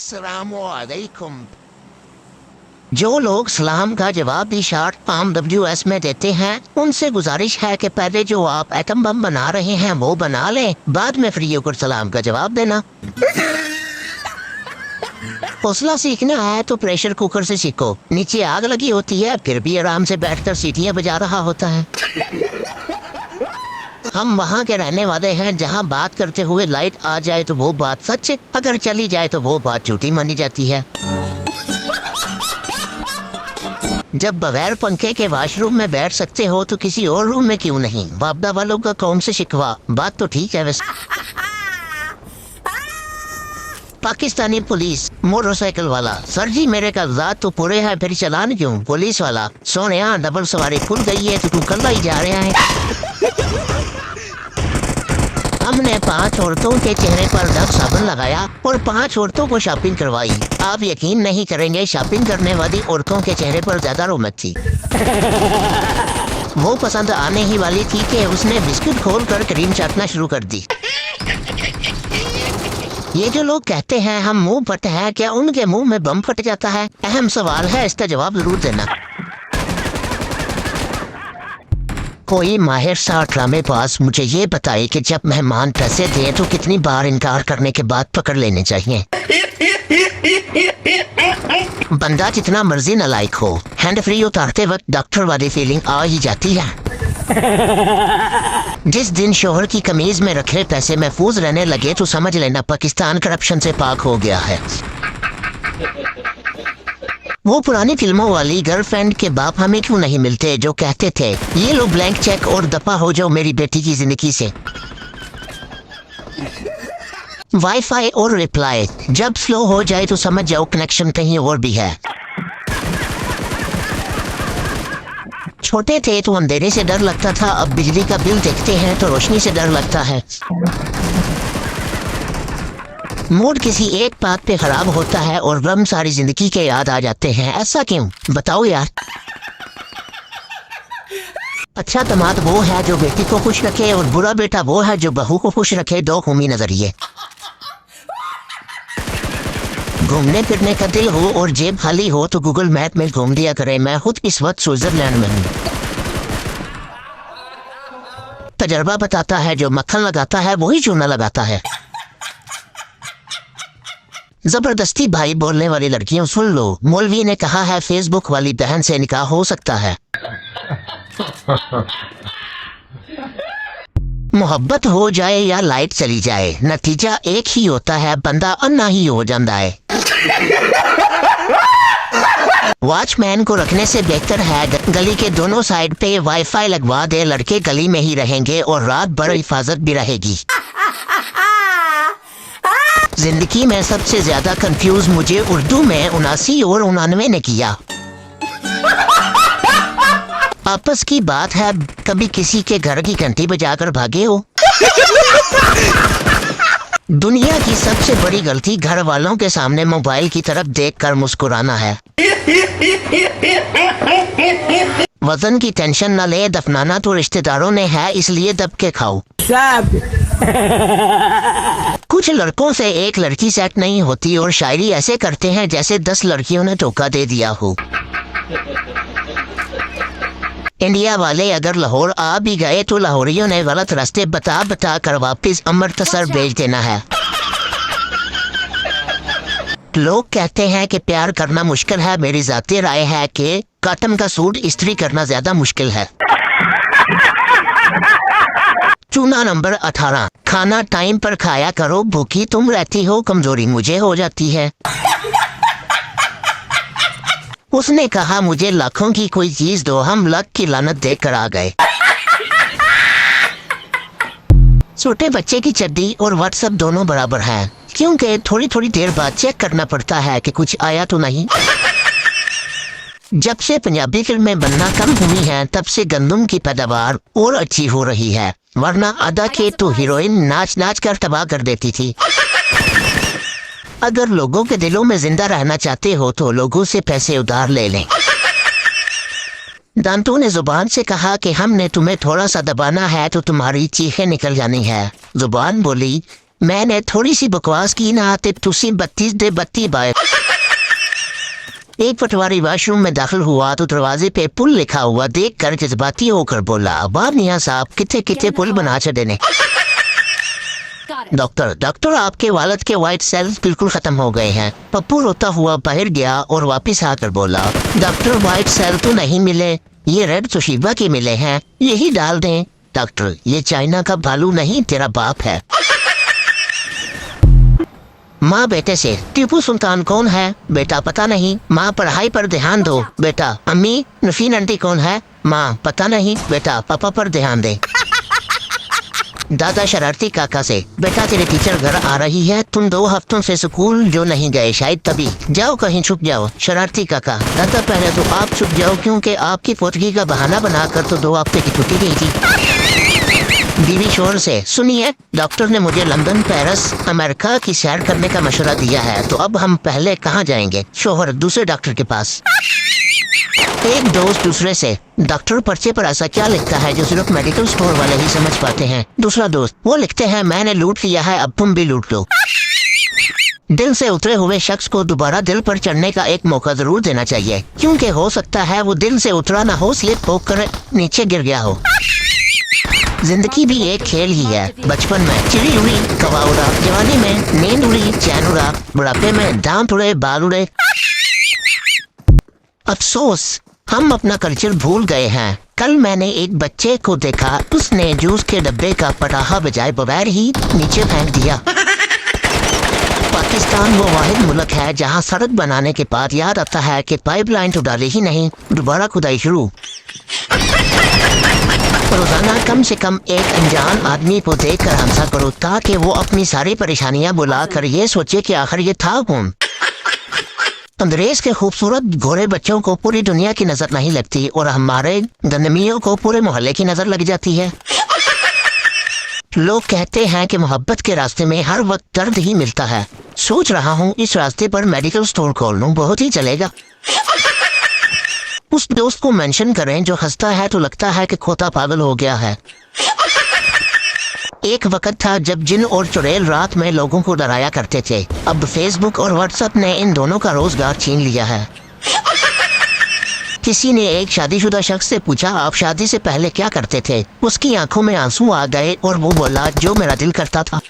अस्सलामुअलैकुम। जो लोग सलाम का जवाब भी शार्ट फॉर्म WS में देते हैं उनसे गुजारिश है कि पहले जो आप एटम बम बना रहे हैं वो बना लें, बाद में फ्री होकर सलाम का जवाब देना। हौसला सीखना है तो प्रेशर कुकर से सीखो। नीचे आग लगी होती है फिर भी आराम से बैठकर सीटियां बजा रहा होता है। हम वहाँ के रहने वाले हैं जहाँ बात करते हुए लाइट आ जाए तो वो बात सच है, अगर चली जाए तो वो बात झूठी मानी जाती है। जब बगैर पंखे के वॉशरूम में बैठ सकते हो तो किसी और रूम में क्यों नहीं? बापदा वालों का कौम से शिकवा, बात तो ठीक है वैसे। पाकिस्तानी पुलिस मोटरसाइकिल वाला, सर जी मेरे कागजात तो पूरे हैं फिर चलान क्यों? पुलिस वाला, सोने डबल सवारी खुल गई है तो तू कल ही जा रहा है। हमने 5 औरतों के चेहरे पर डब साबुन लगाया और 5 औरतों को शॉपिंग करवाई। आप यकीन नहीं करेंगे, शॉपिंग करने वाली औरतों के चेहरे पर ज्यादा रौनक थी। वो पसंद आने ही वाली थी कि उसने बिस्किट खोलकर क्रीम चाटना शुरू कर दी। ये जो लोग कहते हैं हम मुंह फट हैं, क्या उनके मुंह में बम फट जाता है? अहम सवाल है, इसका जवाब जरूर देना। कोई माहिर साठ में पास मुझे ये बताए कि जब मेहमान पैसे दें तो कितनी बार इनकार करने के बाद पकड़ लेने चाहिए। बंदा जितना मर्जी नालायक हो, हैंड फ्री उतारते वक्त डॉक्टर वाली फीलिंग आ ही जाती है। जिस दिन शोहर की कमीज में रखे पैसे महफूज रहने लगे तो समझ लेना पाकिस्तान करप्शन से पाक हो गया है। वो पुरानी फिल्मों वाली गर्लफ्रेंड के बाप हमें क्यों नहीं मिलते जो कहते थे ये लो ब्लैंक चेक और दफा हो जाओ मेरी बेटी की जिंदगी से। वाईफाई और रिप्लाई जब स्लो हो जाए तो समझ जाओ कनेक्शन कहीं और भी है। छोटे थे तो अंधेरे से डर लगता था, अब बिजली का बिल देखते हैं तो रोशनी से डर लगता है। मूड किसी एक बात पे खराब होता है और गम सारी जिंदगी के याद आ जाते हैं, ऐसा क्यों बताओ यार? अच्छा दामाद वो है जो बेटी को खुश रखे और बुरा बेटा वो है जो बहू को खुश रखे। दो खूमी नजरिए। घूमने फिरने का दिल हो और जेब खाली हो तो गूगल मैप में घूम लिया करे। मैं खुद इस वक्त स्विट्जरलैंड में हूँ। तजर्बा बताता है जो मक्खन लगाता है वही चूना लगाता है। जबरदस्ती भाई बोलने वाली लड़कियों सुन लो, मौलवी ने कहा है फेसबुक वाली बहन से निकाह हो सकता है। मोहब्बत हो जाए या लाइट चली जाए नतीजा एक ही होता है, बंदा अन्ना ही हो जाता है। वॉचमैन को रखने से बेहतर है गली के दोनों साइड पे वाईफाई लगवा दे। लड़के गली में ही रहेंगे और रात भर हिफाजत भी रहेगी। जिंदगी में सबसे ज्यादा कंफ्यूज मुझे उर्दू में 79 और 99 ने किया। आपस की बात है, कभी किसी के घर की घंटी बजाकर भागे हो? दुनिया की सबसे बड़ी गलती घर वालों के सामने मोबाइल की तरफ देखकर मुस्कुराना है। वजन की टेंशन न ले, दफनाना तो रिश्तेदारों ने है इसलिए दब के खाओ। कुछ लड़कों से एक लड़की सेट नहीं होती और शायरी ऐसे करते हैं जैसे 10 लड़कियों ने धोखा दे दिया हो। इंडिया वाले अगर लाहौर आ भी गए तो लाहौरियों ने गलत रास्ते बता कर वापिस अमृतसर भेज देना है। लोग कहते हैं कि प्यार करना मुश्किल है, मेरी जाती राय है कि कॉटन का सूट इस्त्री करना ज्यादा मुश्किल है। चूना नंबर 18, खाना टाइम पर खाया करो, भूखी तुम रहती हो कमजोरी मुझे हो जाती है। उसने कहा मुझे लाखों की कोई चीज दो, हम लाख की लानत देख कर आ गए। छोटे बच्चे की चड्डी और व्हाट्सएप दोनों बराबर हैं क्योंकि थोड़ी थोड़ी देर बाद चेक करना पड़ता है कि कुछ आया तो नहीं। जब से पंजाबी फिल्में बनना कम हुई हैं तब से गंदम की पैदावार और अच्छी हो रही है, वरना आधा खेत तो हीरोइन नाच नाच कर तबाह कर देती थी। अगर लोगों के दिलों में जिंदा रहना चाहते हो तो लोगों से पैसे उधार ले लें। दांतों ने जुबान से कहा कि हमने तुम्हें थोड़ा सा दबाना है तो तुम्हारी चीखें निकल जानी है। जुबान बोली मैंने थोड़ी सी बकवास की ना ते तुसी 32 दे 32 बाय। एक पटवारी वॉशरूम में दाखिल हुआ तो दरवाजे पे पुल लिखा हुआ देख कर जज्बाती होकर बोला, बाब मियां साहब कितने कितने पुल बना छे देने। डॉक्टर आपके वालद के वाइट सेल्स बिल्कुल खत्म हो गए हैं। पप्पू रोता हुआ बाहर गया और वापस आकर बोला, डॉक्टर वाइट सेल तो नहीं मिले, ये रेड तोशीबा के मिले हैं, यही डाल दें। डॉक्टर ये चाइना का भालू नहीं तेरा बाप है। माँ बेटे से, टीपू सुल्तान कौन है? बेटा पता नहीं। माँ पढ़ाई पर ध्यान दो। बेटा अम्मी नफीन आंटी कौन है? माँ पता नहीं। बेटा पापा पर ध्यान दे। दादा शरारती काका से, बेटा तेरे टीचर घर आ रही है, तुम 2 हफ्तों से स्कूल जो नहीं गए शायद तभी, जाओ कहीं छुप जाओ। शरारती काका, दादा पहले तो आप छुप जाओ क्योंकि आपकी पोतगी का बहाना बनाकर तो 2 हफ्ते की छुट्टी दी थी। बीवी शोर से, सुनिए डॉक्टर ने मुझे लंदन, पेरिस, अमेरिका की सैर करने का मशवरा दिया है, तो अब हम पहले कहाँ जाएंगे? शोहर दूसरे डॉक्टर के पास। एक दोस्त दूसरे से, डॉक्टर पर्चे पर ऐसा क्या लिखता है जो सिर्फ मेडिकल स्टोर वाले ही समझ पाते हैं? दूसरा दोस्त, वो लिखते हैं मैंने लूट लिया है अब तुम भी लूट लो। दिल से उतरे हुए शख्स को दोबारा दिल पर चढ़ने का एक मौका जरूर देना चाहिए, क्योंकि हो सकता है वो दिल से उतरा ना हो, स्लिप होकर नीचे गिर गया हो। जिंदगी भी एक खेल ही है। बचपन में चिड़ी उड़ी कवा उड़ा, जवानी में नींद उड़ी चैन उड़ा, बुढ़ापे में दांत उड़े बाल उड़े। अफसोस हम अपना कल्चर भूल गए हैं। कल मैंने एक बच्चे को देखा, उसने जूस के डब्बे का पटाखा बजाय बगैर ही नीचे फेंक दिया। पाकिस्तान वो वाहिद मुल्क है जहां सड़क बनाने के बाद याद आता है कि पाइपलाइन तो डाली ही नहीं, दोबारा खुदाई शुरू। रोजाना कम से कम एक अनजान आदमी को देखकर हंसा करो ताकि वो अपनी सारी परेशानियां बुलाकर ये सोचे कि आखिर ये था कौन। अंग्रेज के खूबसूरत गोरे बच्चों को पूरी दुनिया की नजर नहीं लगती और हमारे गंदमियों को पूरे मोहल्ले की नजर लग जाती है। लोग कहते हैं कि मोहब्बत के रास्ते में हर वक्त दर्द ही मिलता है। सोच रहा हूँ इस रास्ते पर मेडिकल स्टोर खोल लूं, बहुत ही चलेगा। उस दोस्त को मेंशन करें जो हंसता है तो लगता है कि खोता पागल हो गया है। एक वक्त था जब जिन और चुड़ैल रात में लोगों को डराया करते थे, अब फेसबुक और व्हाट्सएप ने इन दोनों का रोजगार छीन लिया है। किसी ने एक शादीशुदा शख्स से पूछा, आप शादी से पहले क्या करते थे? उसकी आंखों में आंसू आ गए और वो बोला, जो मेरा दिल करता था।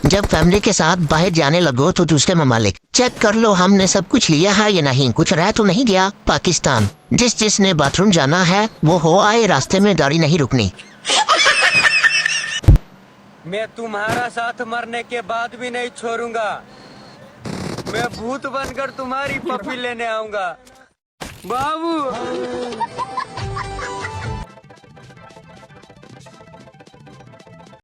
जब फैमिली के साथ बाहर जाने लगो तो दूसरे ममालिक, चेक कर लो हमने सब कुछ लिया है या नहीं, कुछ रह तो नहीं गया। पाकिस्तान, जिसने बाथरूम जाना है वो हो आए, रास्ते में गाड़ी नहीं रुकनी। मैं तुम्हारा साथ मरने के बाद भी नहीं छोड़ूंगा। मैं भूत बनकर तुम्हारी पप्पी लेने आऊंगा बाबू।